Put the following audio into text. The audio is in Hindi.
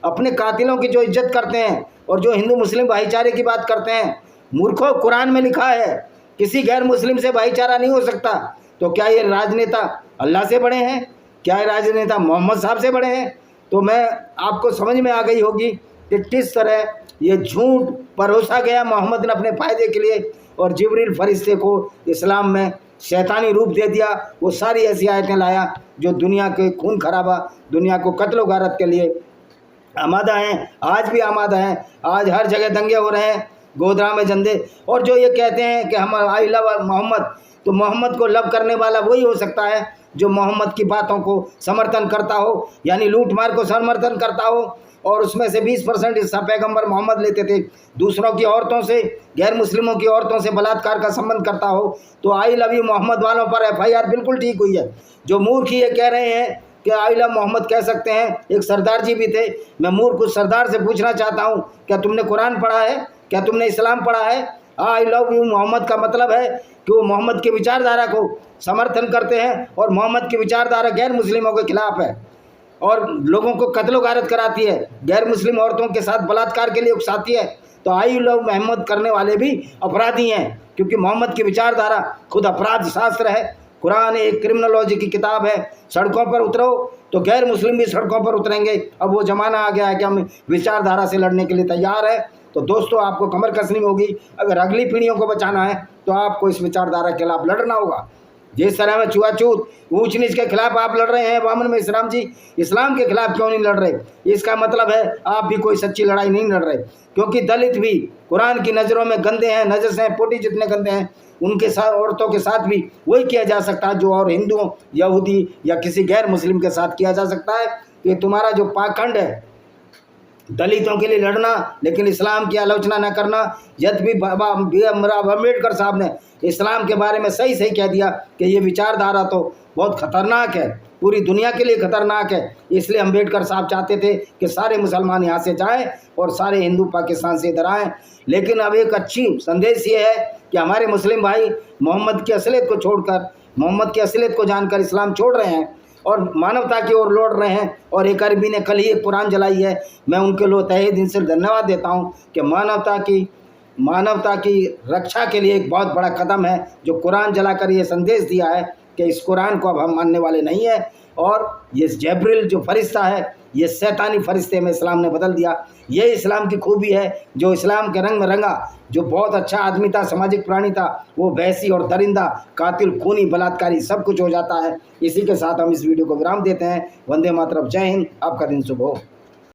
अपने कातिलों की जो इज्जत करते हैं और जो हिंदू मुस्लिम भाईचारे की बात करते हैं, मूर्खों, कुरान में लिखा है किसी गैर मुस्लिम से भाईचारा नहीं हो सकता। तो क्या ये राजनेता अल्लाह से बड़े हैं? क्या ये राजनेता मोहम्मद साहब से बड़े हैं? तो मैं आपको समझ में आ गई होगी कि किस तरह ये झूठ परोसा गया मोहम्मद ने अपने फ़ायदे के लिए, और जिब्रील फरिश्ते को इस्लाम में शैतानी रूप दे दिया। वो सारी ऐसी आयतें लाया जो दुनिया के खून खराबा, दुनिया को कत्ल गारत के लिए आमादा हैं, आज भी आमादा हैं। आज हर जगह दंगे हो रहे हैं, गोधरा में जंदे। और जो ये कहते हैं कि हम आई लव मोहम्मद, तो मोहम्मद को लव करने वाला वही हो सकता है जो मोहम्मद की बातों को समर्थन करता हो, यानी लूट मार को समर्थन करता हो, और उसमें से 20% हिस्सा पैगंबर मोहम्मद लेते थे। दूसरों की औरतों से, गैर मुस्लिमों की औरतों से बलात्कार का संबंध करता हो। तो आई लव यू मोहम्मद वालों पर FIR बिल्कुल ठीक हुई है। जो मूर्ख ये कह रहे हैं कि आई लव मोहम्मद कह सकते हैं, एक सरदार जी भी थे। मैं मूर्ख उस सरदार से पूछना चाहता हूँ, क्या तुमने कुरान पढ़ा है? क्या तुमने इस्लाम पढ़ा है? आई लव यू मोहम्मद का मतलब है कि वो मोहम्मद की विचारधारा को समर्थन करते हैं, और मोहम्मद की विचारधारा गैर मुस्लिमों के खिलाफ है और लोगों को कत्लो गारत कराती है, गैर मुस्लिम औरतों के साथ बलात्कार के लिए उकसाती है। तो आई लव मोहम्मद करने वाले भी अपराधी हैं, क्योंकि मोहम्मद की विचारधारा खुद अपराध शास्त्र है। कुरान एक क्रिमिनोलॉजी की किताब है। सड़कों पर उतरो तो गैर मुस्लिम भी सड़कों पर उतरेंगे। अब वो ज़माना आ गया है कि हम विचारधारा से लड़ने के लिए तैयार है। तो दोस्तों, आपको कमर कसनी होगी। अगर अगली पीढ़ियों को बचाना है तो आपको इस विचारधारा के खिलाफ लड़ना होगा। जिस तरह में छुआछूत, ऊंच नीच के खिलाफ आप लड़ रहे हैं, वामन में इस्लाम जी इस्लाम के खिलाफ क्यों नहीं लड़ रहे? इसका मतलब है आप भी कोई सच्ची लड़ाई नहीं लड़ रहे, क्योंकि दलित भी कुरान की नज़रों में गंदे हैं, नजस हैं, पोटी जितने गंदे हैं। उनके साथ, औरतों के साथ भी वही किया जा सकता है जो और हिंदुओं, यहूदी या किसी गैर मुस्लिम के साथ किया जा सकता है। तो ये तुम्हारा जो पाखंड है, दलितों के लिए लड़ना लेकिन इस्लाम की आलोचना न करना। यद भी बाबा अम्बेडकर साहब ने इस्लाम के बारे में सही सही कह दिया कि ये विचारधारा तो बहुत ख़तरनाक है, पूरी दुनिया के लिए ख़तरनाक है। इसलिए अम्बेडकर साहब चाहते थे कि सारे मुसलमान यहाँ से जाएं और सारे हिंदू पाकिस्तान से इधर आएँ। लेकिन अब एक अच्छी संदेश ये है कि हमारे मुस्लिम भाई मोहम्मद की असलियत को छोड़कर, मोहम्मद की असलियत को जानकर इस्लाम छोड़ रहे हैं और मानवता की ओर लौट रहे हैं। और एक अरबी ने कल ही एक कुरान जलाई है। मैं उनके लिए तहे दिल से धन्यवाद देता हूँ कि मानवता की रक्षा के लिए एक बहुत बड़ा कदम है जो कुरान जलाकर ये संदेश दिया है कि इस कुरान को अब हम मानने वाले नहीं है। और ये जब्रील जो फरिश्ता है, ये शैतानी फरिश्ते में इस्लाम ने बदल दिया। ये इस्लाम की खूबी है, जो इस्लाम के रंग में रंगा, जो बहुत अच्छा आदमी था, सामाजिक प्राणी था, वो वैसी और दरिंदा, कातिल, खूनी, बलात्कारी सब कुछ हो जाता है। इसी के साथ हम इस वीडियो को विराम देते हैं। वंदे मातरम, जय हिंद, आपका दिन शुभ हो।